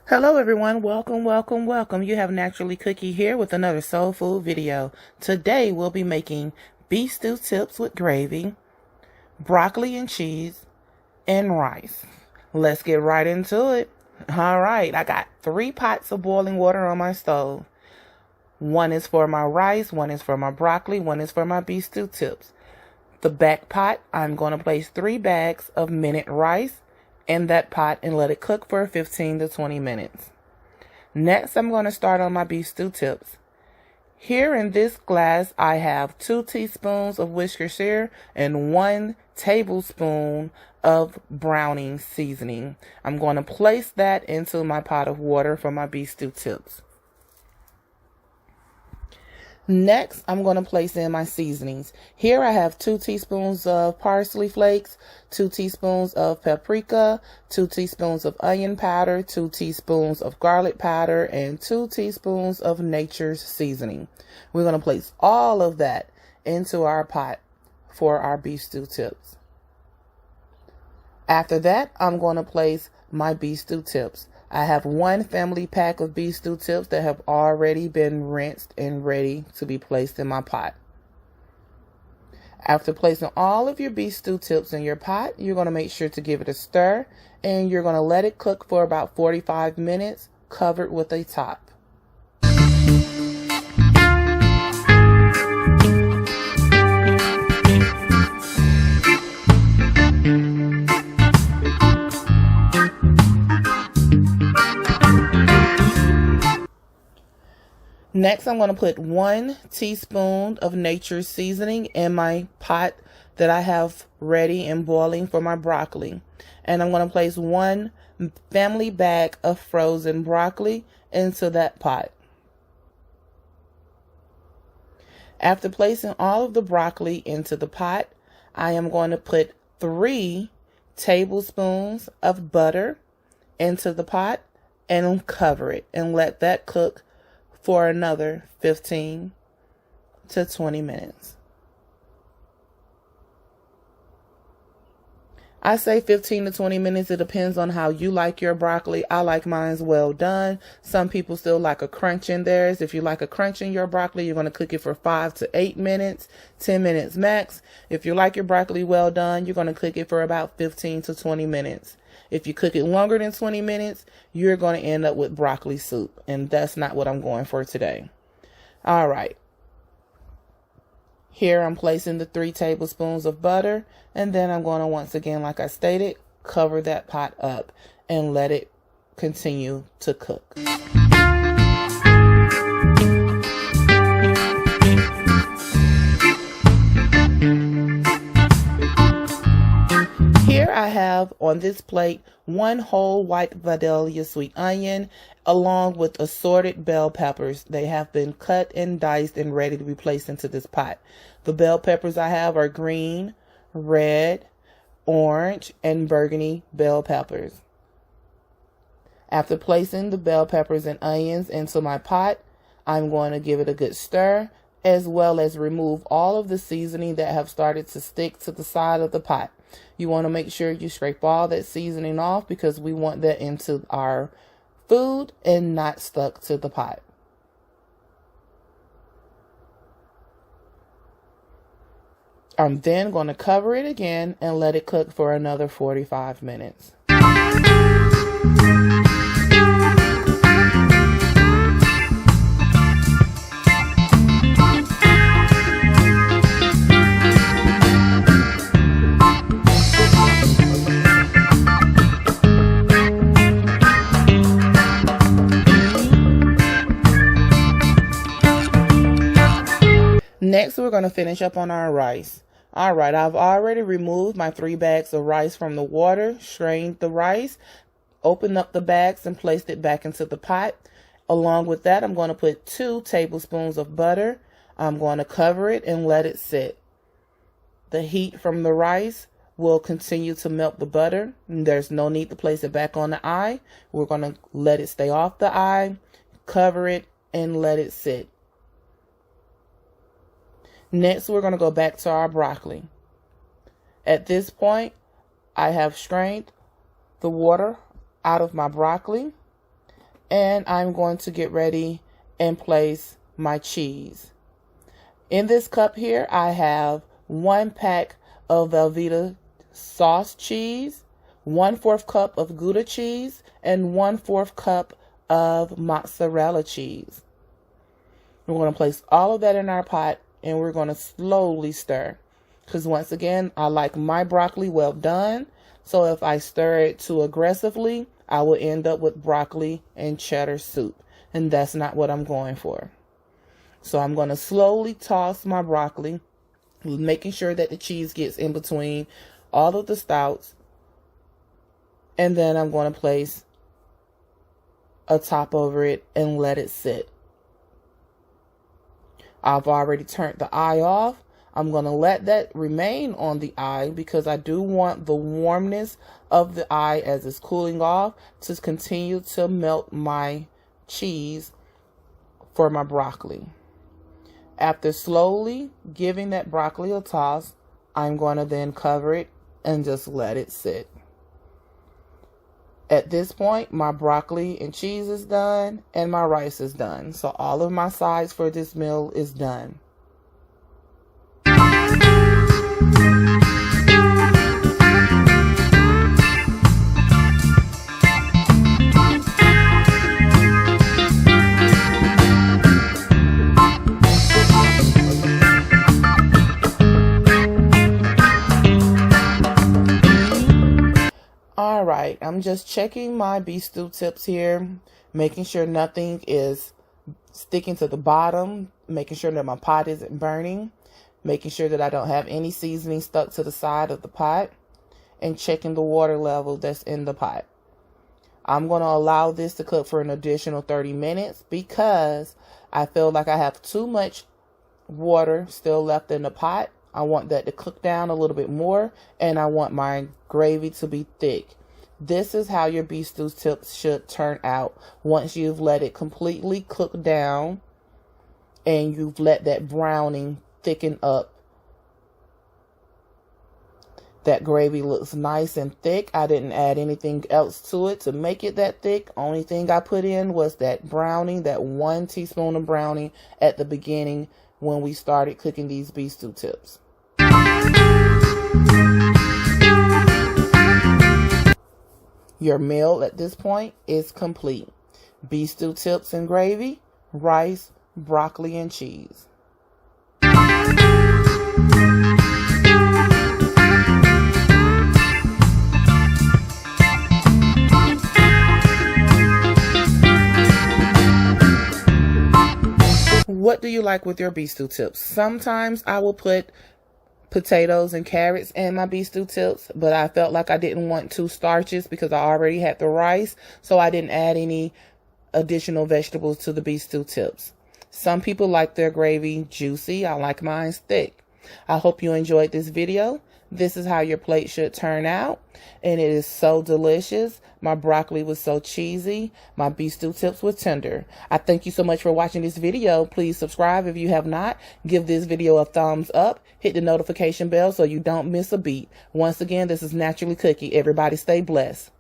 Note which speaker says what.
Speaker 1: Hello everyone, welcome. You have Naturally Cookie here with another soul food video. Today we'll be making beef stew tips with gravy, broccoli and cheese, and rice. Let's get right into it. Alright, I got 3 pots of boiling water on my stove. One is for my rice, one is for my broccoli, one is for my beef stew tips. The back pot, I'm going to place 3 bags of minute rice in that pot and let it cook for 15 to 20 minutes. Next, I'm going to start on my beef stew tips. Here in this glass, I have 2 teaspoons of Worcestershire and 1 tablespoon of browning seasoning. I'm going to place that into my pot of water for my beef stew tips. Next, I'm going to place in my seasonings. Here I have 2 teaspoons of parsley flakes, 2 teaspoons of paprika, 2 teaspoons of onion powder, 2 teaspoons of garlic powder, and 2 teaspoons of nature's seasoning. We're going to place all of that into our pot for our beef stew tips. After that, I'm going to place my beef stew tips. I have 1 family pack of beef stew tips that have already been rinsed and ready to be placed in my pot. After placing all of your beef stew tips in your pot, you're going to make sure to give it a stir, and you're going to let it cook for about 45 minutes, covered with a top. Next, I'm going to put 1 teaspoon of nature's seasoning in my pot that I have ready and boiling for my broccoli. And I'm going to place 1 family bag of frozen broccoli into that pot. After placing all of the broccoli into the pot, I am going to put 3 tablespoons of butter into the pot and cover it and let that cook for another 15 to 20 minutes. I say 15 to 20 minutes. It depends on how you like your broccoli. I like mine well done. Some people still like a crunch in theirs. If you like a crunch in your broccoli, you're going to cook it for 5 to 8 minutes, 10 minutes max. If you like your broccoli well done, you're going to cook it for about 15 to 20 minutes. If you cook it longer than 20 minutes, you're going to end up with broccoli soup, and that's not what I'm going for today. All right. Here I'm placing the 3 tablespoons of butter, and then I'm going to, once again, like I stated, cover that pot up and let it continue to cook. Here I have on this plate 1 whole white Vidalia sweet onion along with assorted bell peppers. They have been cut and diced and ready to be placed into this pot. The bell peppers I have are green, red, orange, and burgundy bell peppers. After placing the bell peppers and onions into my pot, I'm going to give it a good stir, as well as remove all of the seasoning that have started to stick to the side of the pot. You want to make sure you scrape all that seasoning off because we want that into our food and not stuck to the pot. I'm then going to cover it again and let it cook for another 45 minutes. Next, we're going to finish up on our rice. All right, I've already removed my 3 bags of rice from the water, strained the rice, opened up the bags and placed it back into the pot. Along with that, I'm going to put 2 tablespoons of butter. I'm going to cover it and let it sit. The heat from the rice will continue to melt the butter. There's no need to place it back on the eye. We're going to let it stay off the eye, cover it, and let it sit. Next, we're going to go back to our broccoli. At this point, I have strained the water out of my broccoli, And I'm going to get ready and place my cheese. In this cup here, I have 1 pack of Velveeta sauce cheese, 1/4 cup of Gouda cheese, and 1/4 cup of mozzarella cheese. We're going to place all of that in our pot, and we're going to slowly stir. Because once again, I like my broccoli well done. So if I stir it too aggressively, I will end up with broccoli and cheddar soup. And that's not what I'm going for. So I'm going to slowly toss my broccoli, making sure that the cheese gets in between all of the spouts. And then I'm going to place a top over it and let it sit. I've already turned the eye off. I'm going to let that remain on the eye because I do want the warmness of the eye as it's cooling off to continue to melt my cheese for my broccoli. After slowly giving that broccoli a toss, I'm going to then cover it and just let it sit. At this point, my broccoli and cheese is done and my rice is done. So all of my sides for this meal is done. Alright, I'm just checking my beef stew tips here, making sure nothing is sticking to the bottom, making sure that my pot isn't burning, making sure that I don't have any seasoning stuck to the side of the pot, and checking the water level that's in the pot. I'm going to allow this to cook for an additional 30 minutes because I feel like I have too much water still left in the pot. I want that to cook down a little bit more, and I want my gravy to be thick. This is how your beef stew tips should turn out once you've let it completely cook down and you've let that browning thicken up. That gravy looks nice and thick. I didn't add anything else to it to make it that thick. Only thing I put in was that browning, that 1 teaspoon of browning at the beginning when we started cooking these beef stew tips. Your meal at this point is complete. Beef stew tips and gravy, rice, broccoli, and cheese. What do you like with your beef stew tips? Sometimes I will put potatoes and carrots in my beef stew tips, but I felt like I didn't want 2 starches because I already had the rice, so I didn't add any additional vegetables to the beef stew tips. Some people like their gravy juicy. I like mine thick. I hope you enjoyed this video. This is how your plate should turn out, and it is so delicious. My broccoli was so cheesy. My beef stew tips were tender. I thank you so much for watching this video. Please subscribe if you have not. Give this video a thumbs up. Hit the notification bell so you don't miss a beat. Once again, this is Naturally Cookie. Everybody stay blessed.